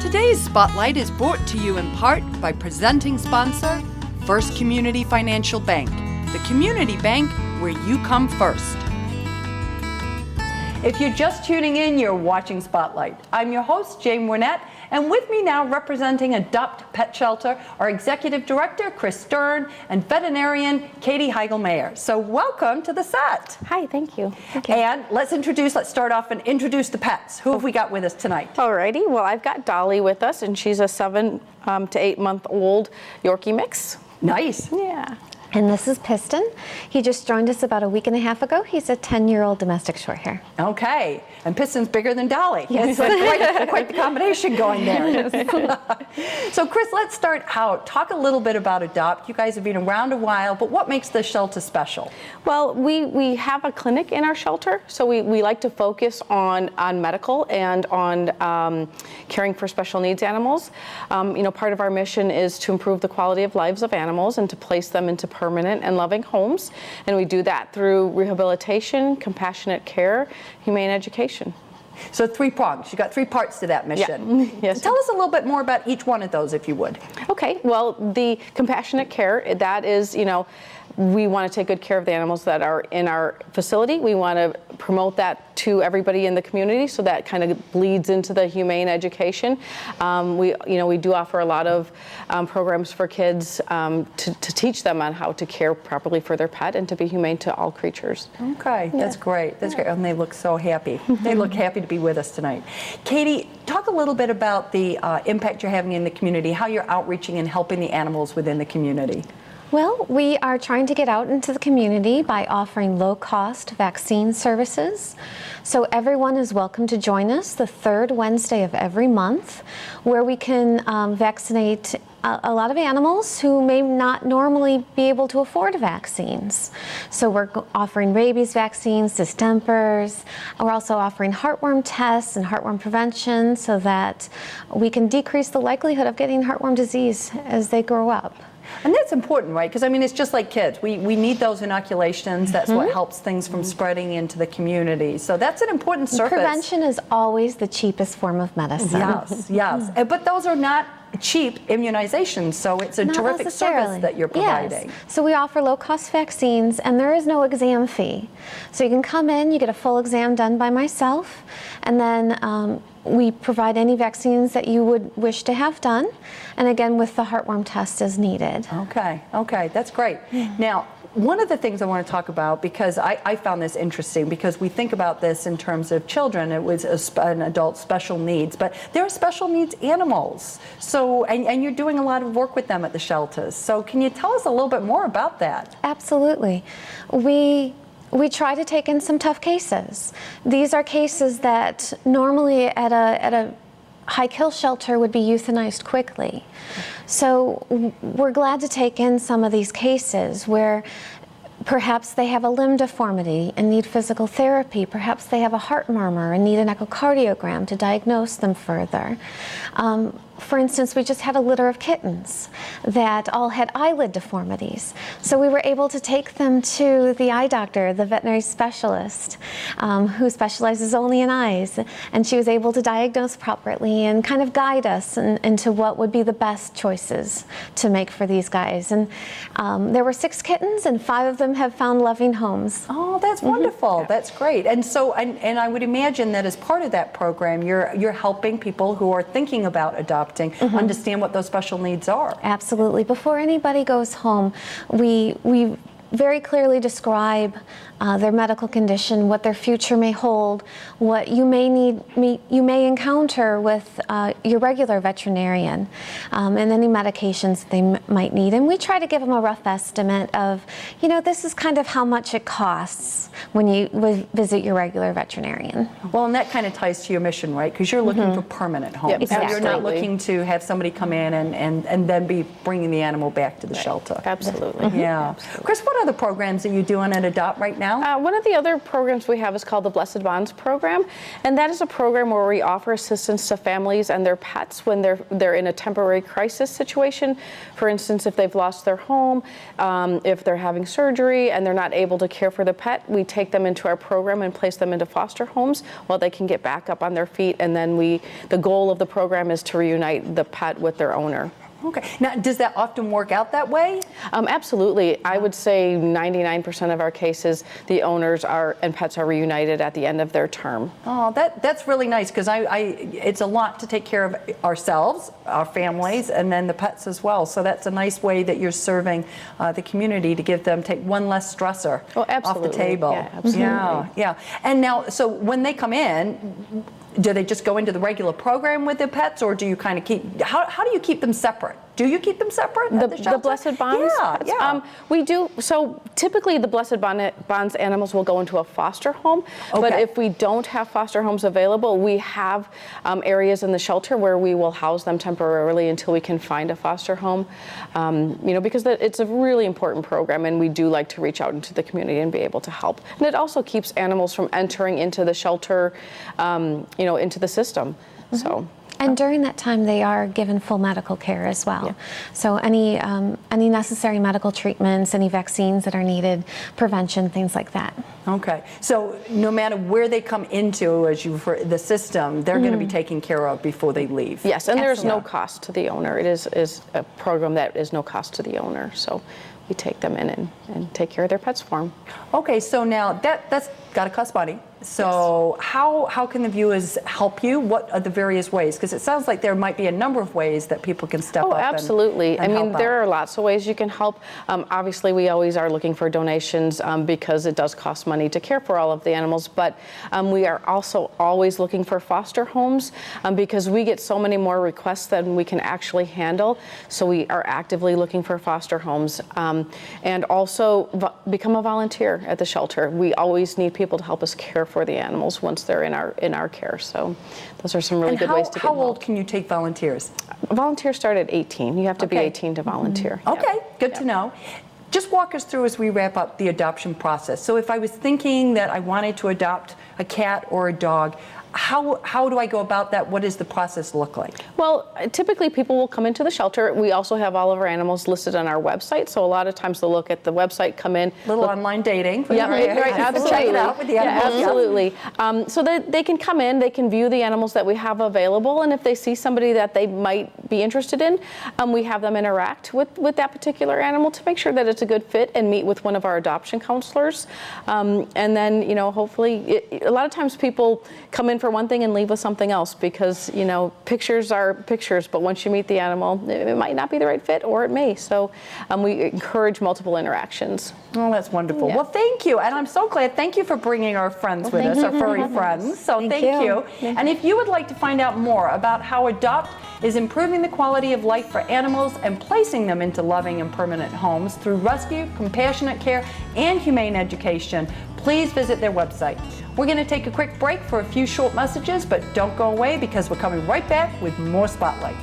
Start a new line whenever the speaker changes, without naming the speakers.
Today's Spotlight is brought to you in part by presenting sponsor, First Community Financial Bank, the community bank where you come first. If you're just tuning in, you're watching Spotlight. I'm your host, Jane Winnett, and with me now representing A.D.O.P.T Pet Shelter, our Executive Director, Chris Stern, and veterinarian, Katie Heigl-Mayer. So welcome to the set.
Hi, thank you. Thank you.
And let's start off and introduce the pets. Who have we got with us tonight?
Alrighty, well, I've got Dolly with us, and she's a 7 to 8 month old Yorkie mix.
Nice.
Yeah.
And this is Piston. He just joined us about a week and a half ago. He's a 10-year-old domestic short-hair.
Okay, and Piston's bigger than Dolly.
Yes.
Quite the combination going there. So Chris, let's start out. Talk a little bit about A.D.O.P.T. You guys have been around a while, but what makes the shelter special?
Well, we have a clinic in our shelter, so we like to focus on medical and on caring for special needs animals. Part of our mission is to improve the quality of lives of animals and to place them into permanent and loving homes, and we do that through rehabilitation, compassionate care, humane education.
So 3 prongs. You got 3 parts to that mission.
Yeah. Yes.
Tell us a little bit more about each one of those, if you would.
Okay. Well, the compassionate care, that is, we want to take good care of the animals that are in our facility. We want to promote that to everybody in the community, so that kind of bleeds into the humane education. We do offer a lot of programs for kids to teach them on how to care properly for their pet and to be humane to all creatures.
Okay, yeah. That's great. That's great. And they look so happy. They look happy to be with us tonight. Katie, talk a little bit about the impact you're having in the community, how you're outreaching and helping the animals within the community.
Well, we are trying to get out into the community by offering low-cost vaccine services. So everyone is welcome to join us the 3rd Wednesday of every month, where we can vaccinate a lot of animals who may not normally be able to afford vaccines. So we're offering rabies vaccines, distempers. We're also offering heartworm tests and heartworm prevention so that we can decrease the likelihood of getting heartworm disease as they grow up.
And that's important, right? Because, it's just like kids. We need those inoculations. That's what helps things from spreading into the community. So that's an important service.
Prevention is always the cheapest form of medicine.
Yes. But those are not cheap immunizations, so it's a terrific service that you're providing.
Yes. So we offer low-cost vaccines, and there is no exam fee. So you can come in, you get a full exam done by myself, and then we provide any vaccines that you would wish to have done, and again with the heartworm test as needed.
Okay, that's great. Now, one of the things I want to talk about, because I found this interesting, because we think about this in terms of children, it was an adult special needs, but there are special needs animals. So, and you're doing a lot of work with them at the shelters. So can you tell us a little bit more about that?
Absolutely. We try to take in some tough cases. These are cases that normally at a high kill shelter would be euthanized quickly. So we're glad to take in some of these cases where perhaps they have a limb deformity and need physical therapy. Perhaps they have a heart murmur and need an echocardiogram to diagnose them further. For instance, we just had a litter of kittens that all had eyelid deformities. So we were able to take them to the eye doctor, the veterinary specialist, who specializes only in eyes. And she was able to diagnose properly and kind of guide us into what would be the best choices to make for these guys. And there were 6 kittens, and 5 of them have found loving homes.
Oh, that's wonderful. Yeah. That's great. And so, and I would imagine that as part of that program, you're helping people who are thinking about adopting understand what those special needs are.
Absolutely. Before anybody goes home, we very clearly describe their medical condition, what their future may hold, what you may encounter with your regular veterinarian, and any medications they might need. And we try to give them a rough estimate of, this is kind of how much it costs when you visit your regular veterinarian.
Well, and that kind of ties to your mission, right? Because you're looking for permanent homes.
Yep, exactly.
You're not looking to have somebody come in and then be bringing the animal back to the shelter.
Absolutely.
Yeah.
Absolutely.
Chris, what what other programs are you doing at A.D.O.P.T. right now?
One of the other programs we have is called the Blessed Bonds program, and that is a program where we offer assistance to families and their pets when they're in a temporary crisis situation. For instance, if they've lost their home, if they're having surgery and they're not able to care for the pet, we take them into our program and place them into foster homes while they can get back up on their feet, and then the goal of the program is to reunite the pet with their owner.
Okay. Now, does that often work out that way?
Absolutely. I would say 99% of our cases, the owners and pets are reunited at the end of their term.
Oh, that's really nice, because it's a lot to take care of ourselves, our families, and then the pets as well. So that's a nice way that you're serving the community to take one less stressor off the table.
Yeah, absolutely.
Yeah. And now, so when they come in, do they just go into the regular program with their pets, or do you kind of keep? How do you keep them separate? Do you keep them separate at the shelter?
The Blessed Bonds?
Yeah.
We do. So typically the Blessed Bonds animals will go into a foster home.
Okay.
But if we don't have foster homes available, we have areas in the shelter where we will house them temporarily until we can find a foster home. Because it's a really important program, and we do like to reach out into the community and be able to help. And it also keeps animals from entering into the shelter, into the system.
Mm-hmm.
So.
And during that time, they are given full medical care as well.
Yeah.
So any necessary medical treatments, any vaccines that are needed, prevention, things like that.
Okay. So no matter where they come into the system, they're going to be taken care of before they leave.
Yes, and there's no cost to the owner. It is a program that is no cost to the owner. So we take them in and take care of their pets for them.
Okay, so now that's got to cost money. So yes. How can the viewers help you? What are the various ways? Because it sounds like there might be a number of ways that people can step up.
Oh, absolutely.
And help out.
There are lots of ways you can help. Obviously, we always are looking for donations because it does cost money to care for all of the animals. But we are also always looking for foster homes because we get so many more requests than we can actually handle. So we are actively looking for foster homes. And also become a volunteer at the shelter. We always need people to help us care for the animals once they're in our care. So those are some really good ways to get
How
involved.
old can you take volunteers?
Volunteers start at 18. You have to be 18 to volunteer.
Mm-hmm. Okay, good to know. Just walk us through as we wrap up the adoption process. So if I was thinking that I wanted to adopt a cat or a dog, how do I go about that? What does the process look like?
Well, typically people will come into the shelter. We also have all of our animals listed on our website, so a lot of times they'll look at the website, come in.
Little online dating.
Yeah, right, absolutely.
Check it out with the animals.
Yeah, absolutely. So that they can come in, they can view the animals that we have available, and if they see somebody that they might be interested in, we have them interact with that particular animal to make sure that it's a good fit and meet with one of our adoption counselors. And then, hopefully, a lot of times people come in for one thing and leave with something else because, pictures are pictures, but once you meet the animal, it might not be the right fit or it may. So we encourage multiple interactions.
Oh, that's wonderful.
Yeah.
Well, thank you. And I'm so glad. Thank you for bringing our friends with us, our furry friends. So thank you. And if you would like to find out more about how A.D.O.P.T. is improving the quality of life for animals and placing them into loving and permanent homes through rescue, compassionate care, and humane education, please visit their website. We're going to take a quick break for a few short messages, but don't go away because we're coming right back with more Spotlight.